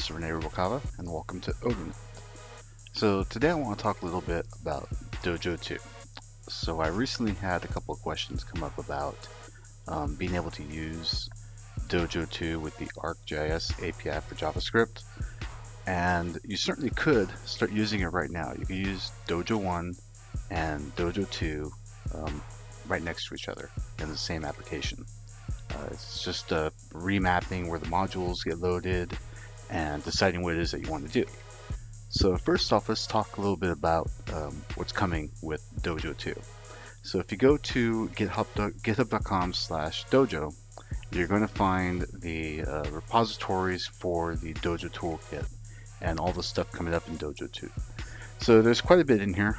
is Rene Rubalcava, and welcome to Odin. So today I want to talk a little bit about Dojo2. So I recently had a couple of questions come up about being able to use Dojo2 with the ArcGIS API for JavaScript, and you certainly could start using it right now. You can use Dojo1 and Dojo2 right next to each other in the same application. It's just remapping where the modules get loaded and deciding what it is that you want to do. So first off, let's talk a little bit about what's coming with Dojo2. So if you go to github.com/dojo, you're going to find the repositories for the Dojo toolkit and all the stuff coming up in Dojo2. So there's quite a bit in here.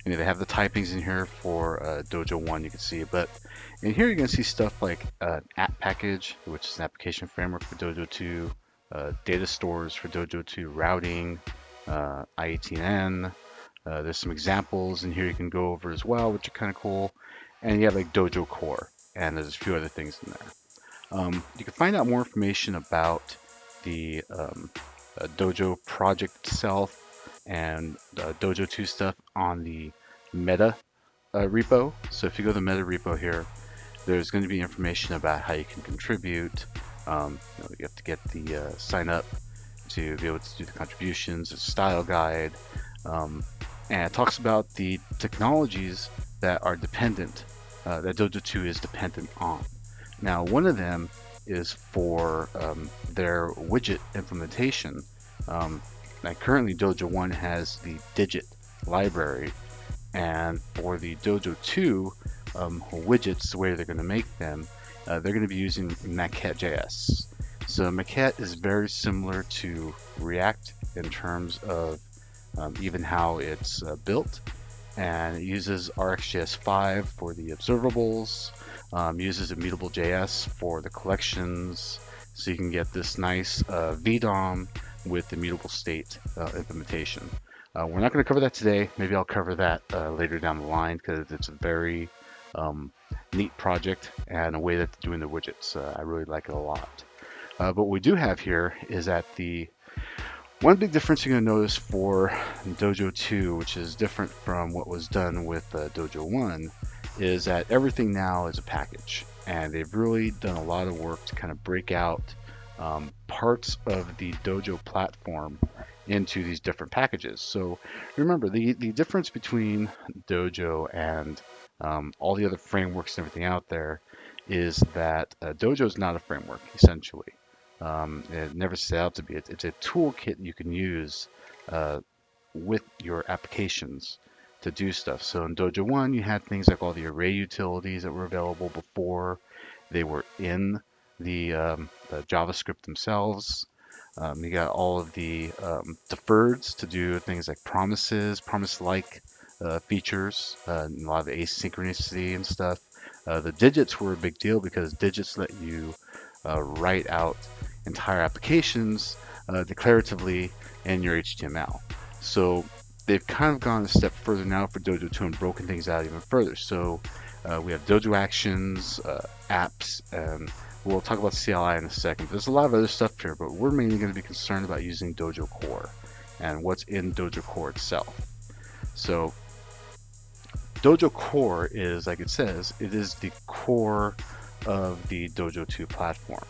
They have the typings in here for Dojo1, you can see, but in here you're going to see stuff like app package, which is an application framework for Dojo2, data stores for Dojo2, routing, I18N. There's some examples in here you can go over as well, which are kind of cool. And you have like Dojo Core, and there's a few other things in there. You can find out more information about the Dojo project itself and Dojo2 stuff on the meta repo. So if you go to the meta repo here, there's going to be information about how you can contribute. You have to get the sign up to be able to do the contributions, a style guide, and it talks about the technologies that are dependent, that Dojo2 is dependent on. Now, one of them is for their widget implementation. Currently Dojo1 has the digit library, and for the Dojo2 widgets, the way they're going to make them, they're going to be using Maquette.js. So Maquette is very similar to React in terms of even how it's built, and it uses ArcGIS 5 for the observables, uses Immutable.js for the collections, so you can get this nice VDOM with immutable state implementation. We're not going to cover that today. Maybe I'll cover that later down the line because it's a very neat project and a way that they're doing the widgets. I really like it a lot. But what we do have here is that the one big difference you're going to notice for Dojo2, which is different from what was done with Dojo1, is that everything now is a package. And they've really done a lot of work to kind of break out parts of the Dojo platform into these different packages. So remember, the difference between Dojo and all the other frameworks and everything out there is that Dojo is not a framework, essentially. It never set out to be. It's a toolkit you can use with your applications to do stuff. So in Dojo1, you had things like all the array utilities that were available before they were in the JavaScript themselves. You got all of the deferreds to do things like promises, promise-like features, a lot of asynchronicity and stuff. The digits were a big deal because digits let you write out entire applications declaratively in your HTML. So they've kind of gone a step further now for Dojo2 and broken things out even further. So we have Dojo actions, apps, and we'll talk about CLI in a second. There's a lot of other stuff here, but we're mainly going to be concerned about using Dojo Core and what's in Dojo Core itself. So Dojo Core is, like it says, it is the core of the Dojo2 platform.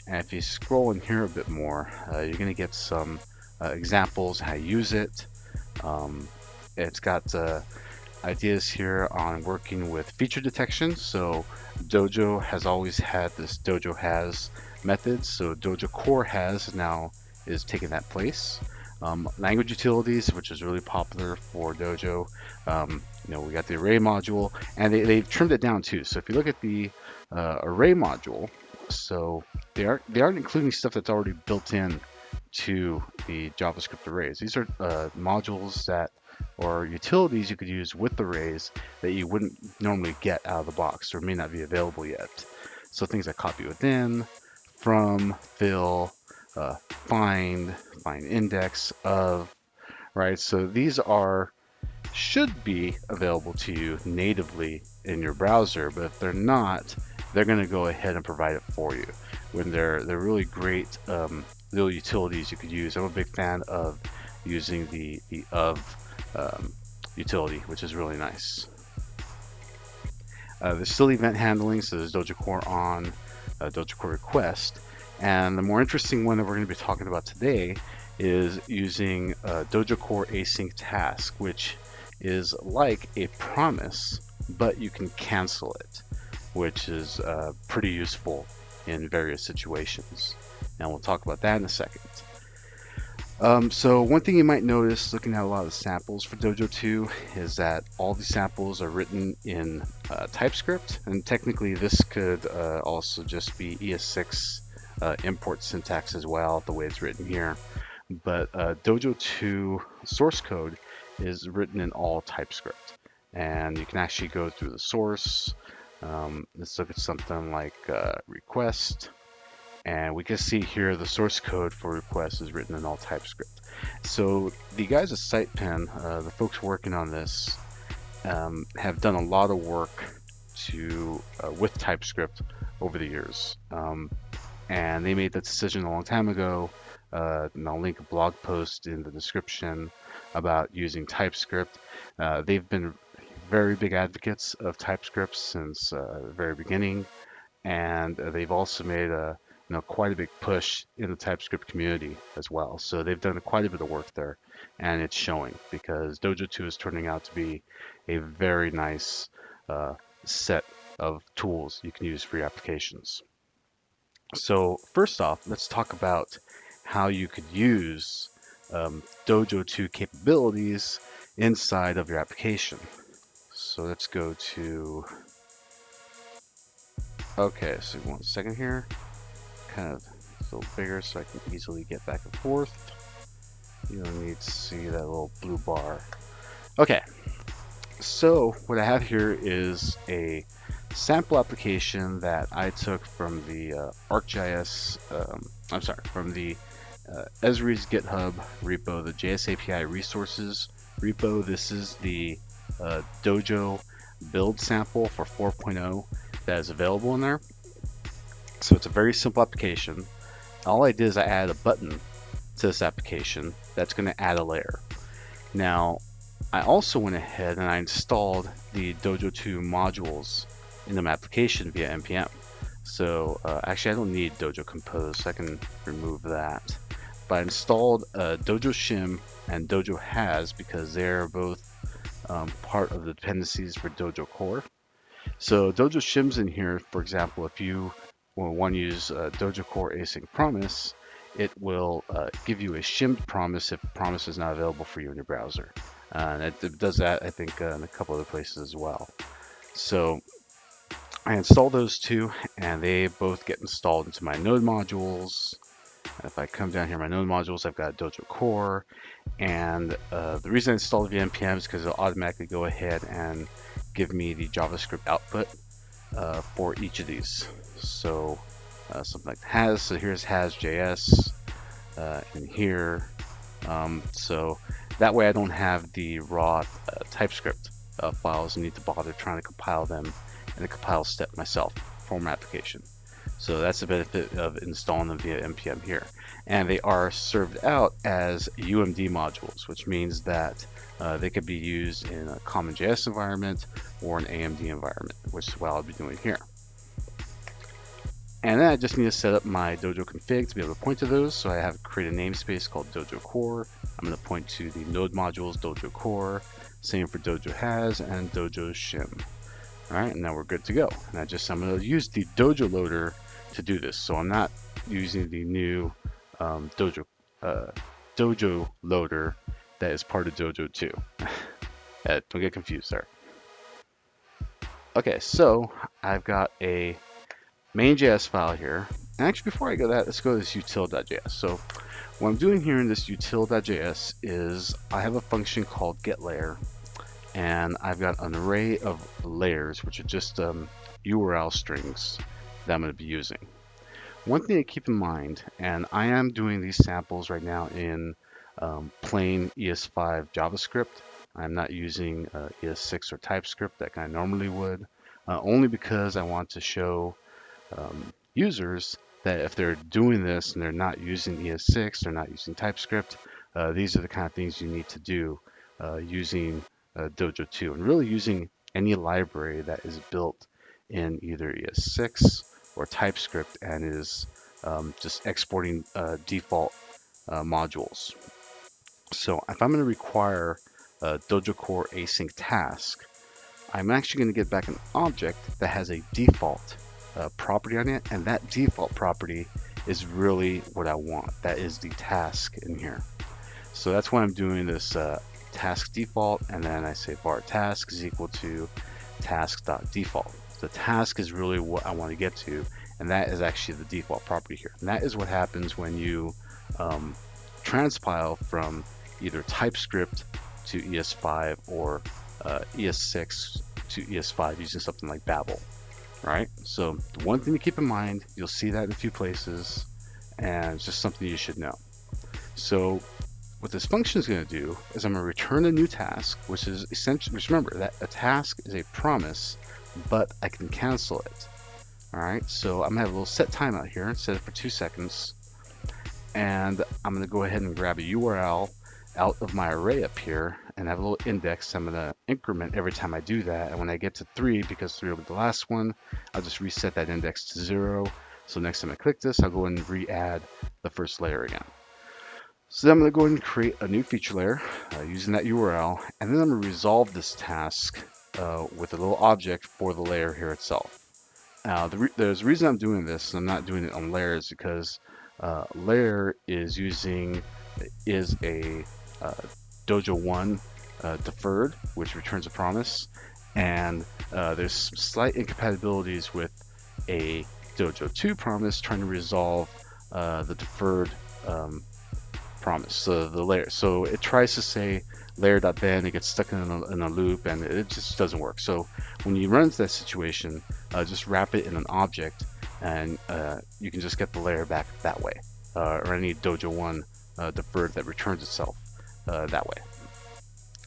And if you scroll in here a bit more, you're going to get some examples how to use it. It's got ideas here on working with feature detection. So Dojo has always had this Dojo has method. So Dojo Core has now is taking that place. Language utilities, which is really popular for Dojo. We got the array module, and they've trimmed it down too. So if you look at the array module, so they aren't including stuff that's already built in to the JavaScript arrays. These are modules that or utilities you could use with arrays that you wouldn't normally get out of the box or may not be available yet. So things like copy within, from, fill, find index of, right? So these should be available to you natively in your browser, but if they're not, they're going to go ahead and provide it for you when they're really great little utilities you could use. I'm a big fan of using the of utility, which is really nice. There's still event handling, so there's Dojo Core on, Dojo Core request, and the more interesting one that we're going to be talking about today is using Dojo Core async task, which is like a promise, but you can cancel it, which is pretty useful in various situations. And we'll talk about that in a second. So one thing you might notice looking at a lot of the samples for Dojo2 is that all the samples are written in Typescript, and technically this could also just be ES6 import syntax as well, the way it's written here. But Dojo2 source code is written in all Typescript, and you can actually go through the source. Let's look at something like request. And we can see here the source code for request is written in all Typescript. So the guys at SitePen, the folks working on this, have done a lot of work with Typescript over the years. And they made that decision a long time ago. And I'll link a blog post in the description about using Typescript. They've been very big advocates of Typescript since the very beginning. And they've also made quite a big push in the TypeScript community as well. So they've done quite a bit of work there, and it's showing because Dojo2 is turning out to be a very nice set of tools you can use for your applications. So first off, let's talk about how you could use Dojo2 capabilities inside of your application. So let's go to, okay, so 1 second here. Kind of a little bigger so I can easily get back and forth. You don't need to see that little blue bar. Okay, so what I have here is a sample application that I took from the ArcGIS, from the Esri's GitHub repo, the JS API resources repo. This is the Dojo build sample for 4.0 that is available in there. So it's a very simple application. All I did is I added a button to this application that's going to add a layer. Now, I also went ahead and I installed the Dojo2 modules in my application via npm. So actually I don't need Dojo Compose, so I can remove that. But I installed Dojo Shim and Dojo Has because they're both part of the dependencies for Dojo Core. So Dojo Shim's in here, for example, if you want to use Dojo Core async promise, it will give you a shimmed promise if promise is not available for you in your browser. And it does that, I think, in a couple other places as well. So I installed those two, and they both get installed into my node modules. And if I come down here, my node modules, I've got Dojo Core. And the reason I installed it via npm is because it'll automatically go ahead and give me the JavaScript output for each of these. So something like has, so here's has.js in here. So that way I don't have the raw TypeScript files and need to bother trying to compile them in the compile step myself for my application. So that's the benefit of installing them via npm here. And they are served out as UMD modules, which means that they could be used in a common JS environment or an AMD environment, which is what I'll be doing here. And then I just need to set up my Dojo config to be able to point to those. So I have created a namespace called Dojo Core. I'm going to point to the node modules Dojo Core, same for Dojo Has and Dojo Shim. All right, and now we're good to go. And I'm going to use the Dojo loader to do this. So I'm not using the new Dojo loader that is part of Dojo2. Don't get confused there. Okay, so I've got a main.js file here. And actually, before I go to that, let's go to this util.js. So what I'm doing here in this util.js is I have a function called getLayer, and I've got an array of layers, which are just URL strings that I'm going to be using. One thing to keep in mind, and I am doing these samples right now in plain ES5 JavaScript. I'm not using ES6 or TypeScript like I normally would, only because I want to show users that if they're doing this and they're not using ES6, they're not using TypeScript, these are the kind of things you need to do using Dojo2, and really using any library that is built in either ES6 or TypeScript and is just exporting default modules. So if I'm going to require a Dojo Core async task, I'm actually going to get back an object that has a default property on it, and that default property is really what I want. That is the task in here. So that's why I'm doing this task default, and then I say var task is equal to task.default. The task is really what I want to get to, and that is actually the default property here. And that is what happens when you transpile from either TypeScript to ES5 or ES6 to ES5 using something like Babel. Right? So the one thing to keep in mind, you'll see that in a few places, and it's just something you should know. So what this function is going to do is I'm going to return a new task, which is essentially, just remember that a task is a promise, but I can cancel it. All right, so I'm going to have a little set timeout here, set it for 2 seconds, and I'm going to go ahead and grab a URL out of my array up here and have a little index. I'm going to increment every time I do that, and when I get to 3, because 3 will be the last one, I'll just reset that index to 0. So next time I click this, I'll go and re-add the first layer again. So then I'm going to go ahead and create a new feature layer using that URL, and then I'm going to resolve this task with a little object for the layer here itself. There's a reason I'm doing this, and I'm not doing it on layers, because layer is a Dojo1 deferred, which returns a promise, and there's some slight incompatibilities with a Dojo2 promise trying to resolve the deferred promise. So the layer, so it tries to say layer.bend, it gets stuck in a loop, and it just doesn't work. So when you run into that situation, just wrap it in an object, and you can just get the layer back that way, or any Dojo1 deferred that returns itself that way.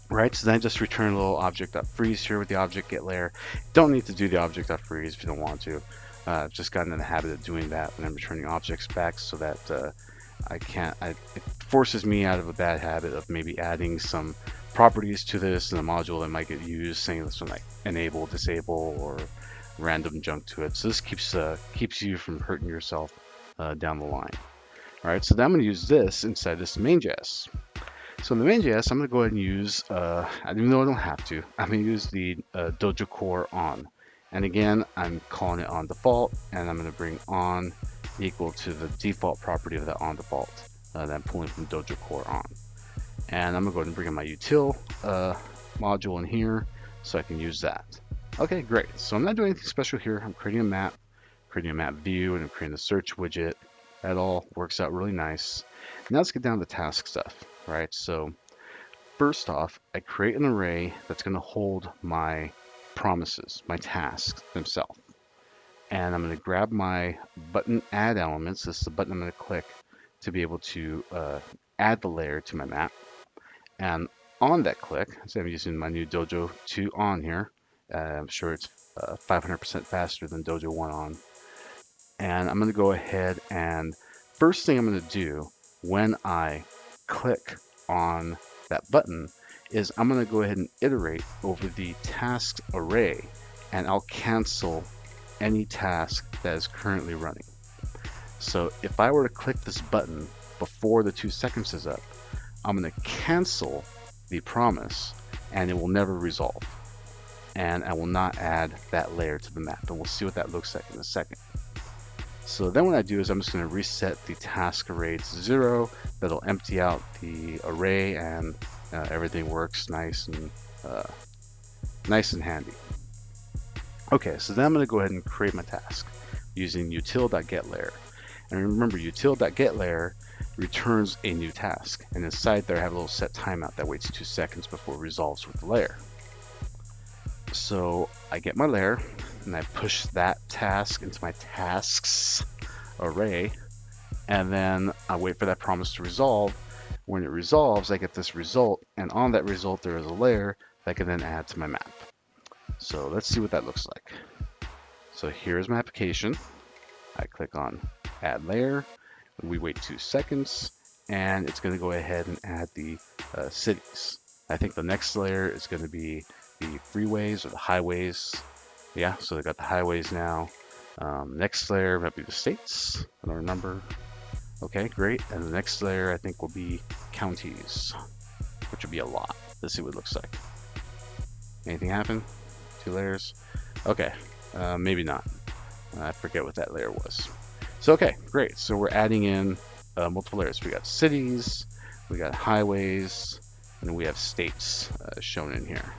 Right, so then just return a little object.freeze here with the object get layer. Don't need to do the object.freeze if you don't want to. I've just gotten in the habit of doing that when I'm returning objects back, so that it forces me out of a bad habit of maybe adding some properties to this in a module that might get used, saying this one like enable, disable, or random junk to it. So this keeps you from hurting yourself down the line. All right, so then I'm going to use this inside this main.js. So in the main.js, I'm going to go ahead and use, even though I don't have to, I'm going to use the Dojo Core on. And again, I'm calling it on default, and I'm going to bring on equal to the default property of the on default that I'm pulling from Dojo Core on. And I'm going to go ahead and bring in my util module in here so I can use that. Okay, great. So I'm not doing anything special here. I'm creating a map view, and I'm creating the search widget. That all works out really nice. Now let's get down to task stuff, right? So first off, I create an array that's going to hold my promises, my tasks themselves. And I'm going to grab my button add elements. This is the button I'm going to click to be able to add the layer to my map. And on that click, so I'm using my new Dojo2 on here. I'm sure it's 500% faster than Dojo1 on. And I'm going to go ahead, and first thing I'm going to do when I click on that button is I'm going to go ahead and iterate over the task array, and I'll cancel any task that is currently running. So if I were to click this button before the 2 seconds is up, I'm going to cancel the promise, and it will never resolve. And I will not add that layer to the map, and we'll see what that looks like in a second. So then what I do is I'm just going to reset the task array to 0. That'll empty out the array, and everything works nice and handy. Okay, so then I'm going to go ahead and create my task using util.getLayer. And remember, util.getLayer returns a new task, and inside there I have a little set timeout that waits 2 seconds before it resolves with the layer. So I get my layer, and I push that task into my tasks array, and then I wait for that promise to resolve. When it resolves, I get this result, and on that result there is a layer that I can then add to my map. So let's see what that looks like. So here's my application. I click on add layer. We wait 2 seconds, and it's going to go ahead and add the cities. I think the next layer is going to be the freeways or the highways. Yeah, so they got the highways now. Next layer might be the states. I don't remember. Okay, great. And the next layer I think will be counties, which will be a lot. Let's see what it looks like. Anything happen? 2 layers? Okay, maybe not. I forget what that layer was. So okay, great. So we're adding in multiple layers. We got cities, we got highways, and we have states shown in here.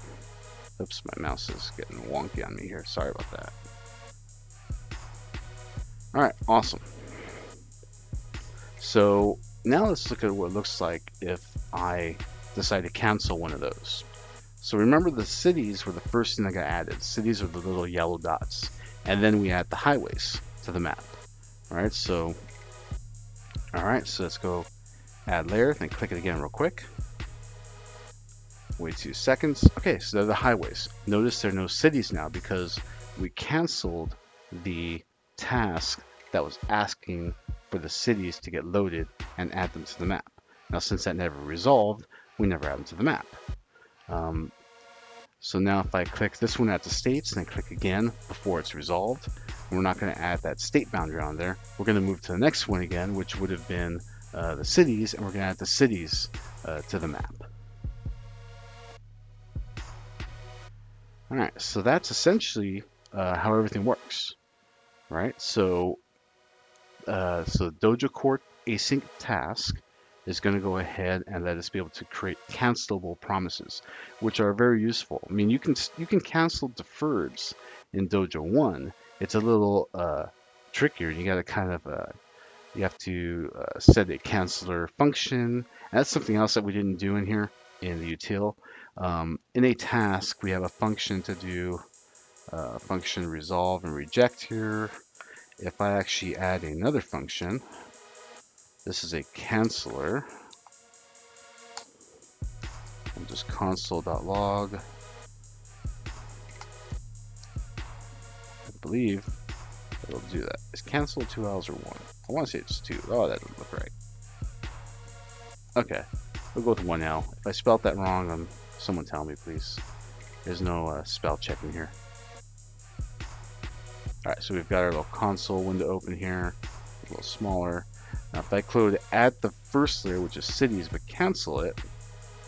Oops, my mouse is getting wonky on me here. Sorry about that. All right, awesome. So now let's look at what it looks like if I decide to cancel one of those. So remember, the cities were the first thing that got added. Cities are the little yellow dots. And then we add the highways to the map. All right, so let's go add layer, then click it again real quick. Wait 2 seconds. Okay, so they're the highways. Notice there are no cities now because we canceled the task that was asking for the cities to get loaded and add them to the map. Now, since that never resolved, we never add them to the map. So now if I click this one at the states and then click again before it's resolved, we're not going to add that state boundary on there. We're going to move to the next one again, which would have been the cities, and we're going to add the cities to the map. All right, so that's essentially how everything works, right? So Dojo Core async task is going to go ahead and let us be able to create cancelable promises, which are very useful. I mean, you can cancel deferreds in Dojo 1. It's a little trickier. You got to kind of you have to set a canceller function. And that's something else that we didn't do in here in the util. In a task, we have a function to do function resolve and reject here. If I actually add another function, this is a canceller. And just console.log. I believe it'll do that. Is cancel 2 L's or 1? I want to say it's 2. Oh, that doesn't look right. Okay, we'll go with 1 L. If I spelled that wrong, someone tell me, please. There's no spell checking here. All right, so we've got our little console window open here, a little smaller. Now, if I click add the first layer, which is cities, but cancel it,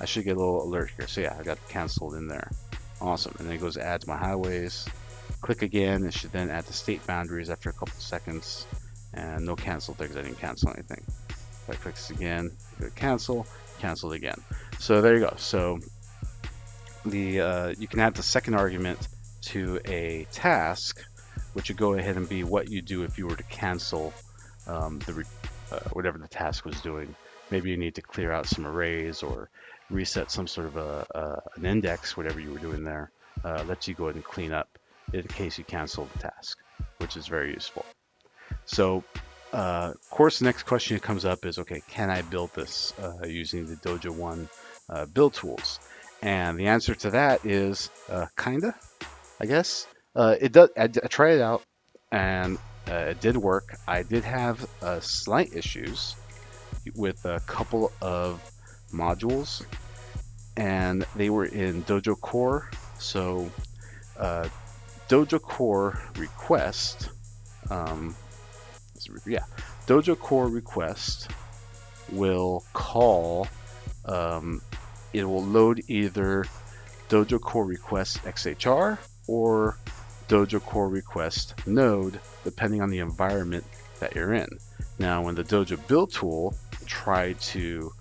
I should get a little alert here. So yeah, I got canceled in there. Awesome. And then it goes to add to my highways. Click again. It should then add the state boundaries after a couple of seconds. And no cancel there because I didn't cancel anything. If I click this again, go to cancel, cancel it again. So there you go. So you can add the second argument to a task, which would go ahead and be what you do if you were to cancel whatever the task was doing. Maybe you need to clear out some arrays or reset some sort of an index, whatever you were doing there. Lets you go ahead and clean up in case you cancel the task, which is very useful. So, of course, the next question that comes up is, okay, can I build this using the Dojo 1 build tools? And the answer to that is kinda, I guess. It does. I tried it out, and it did work. I did have slight issues with a couple of modules, and they were in Dojo Core. So Dojo Core request, Dojo Core request will call, it will load either Dojo Core request XHR or Dojo Core request node, depending on the environment that you're in. Now, when the Dojo build tool tried to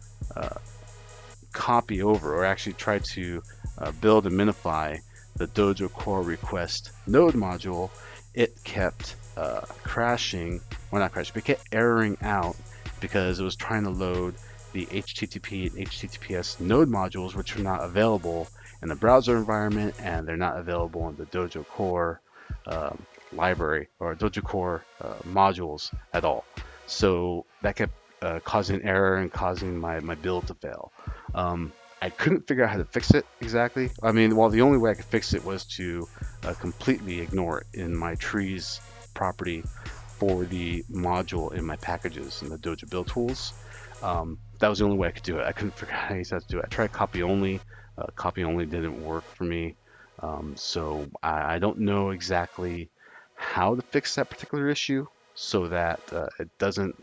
copy over, or actually tried to build and minify the Dojo Core request node module, it kept crashing, well, not crashing, but it kept erroring out because it was trying to load the HTTP and HTTPS node modules, which are not available in the browser environment, and they're not available in the Dojo Core library or Dojo Core modules at all. So that kept causing error and causing my build to fail. I couldn't figure out how to fix it exactly. I mean, well, the only way I could fix it was to completely ignore it in my trees property. for the module in my packages in the Dojo build tools. That was the only way I could do it. I couldn't figure out how to do it. I tried copy only. Copy only didn't work for me. So I don't know exactly how to fix that particular issue so that it doesn't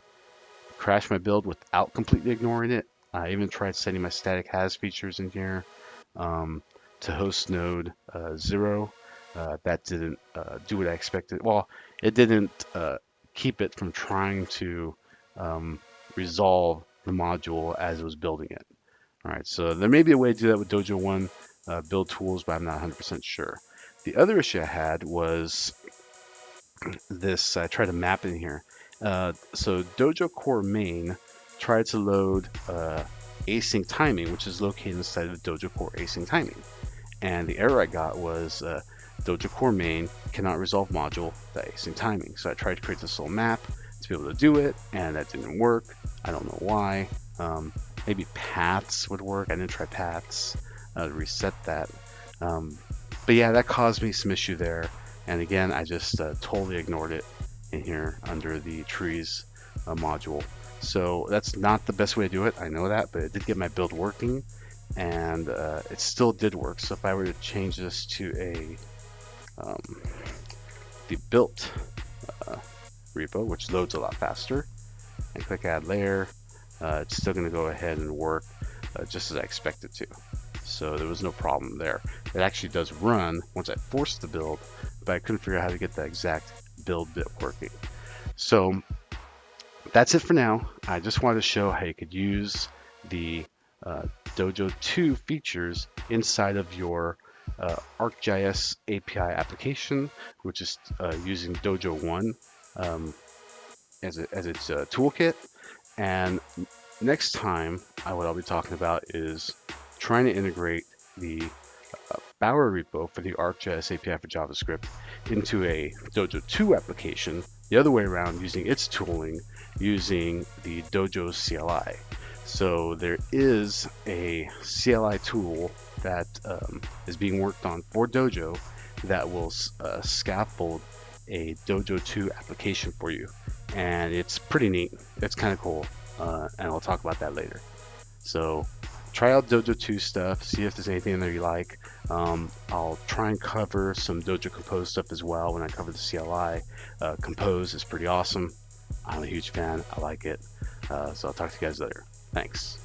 crash my build without completely ignoring it. I even tried setting my static has features in here to host node 0. That didn't do what I expected. Well, it didn't keep it from trying to resolve the module as it was building it. All right, so there may be a way to do that with Dojo 1 build tools, but I'm not 100% sure. The other issue I had was this. I tried to map it in here. So Dojo Core main tried to load async timing, which is located inside of Dojo Core async timing. And the error I got was Dojo Core main cannot resolve module async timing. So I tried to create this little map to be able to do it, and that didn't work. I don't know why. Maybe paths would work. I didn't try paths to reset that. But yeah, that caused me some issue there. And again, I just totally ignored it in here under the trees module. So that's not the best way to do it. I know that, but it did get my build working, and it still did work. So if I were to change this to the built repo, which loads a lot faster, and click add layer, it's still going to go ahead and work just as I expect it to. So there was no problem there. It actually does run once I forced the build, but I couldn't figure out how to get the exact build bit working. So that's it for now. I just wanted to show how you could use the Dojo2 features inside of your ArcGIS API application, which is using Dojo1 as its toolkit. And next time, what I'll be talking about is trying to integrate the Bower repo for the ArcGIS API for JavaScript into a Dojo2 application, the other way around, using its tooling, using the Dojo CLI. So there is a CLI tool that is being worked on for Dojo that will scaffold a Dojo2 application for you. And it's pretty neat. It's kind of cool. And I'll talk about that later. So try out Dojo2 stuff, see if there's anything in there you like. I'll try and cover some Dojo Compose stuff as well when I cover the CLI. Compose is pretty awesome. I'm a huge fan. I like it. So I'll talk to you guys later. Thanks.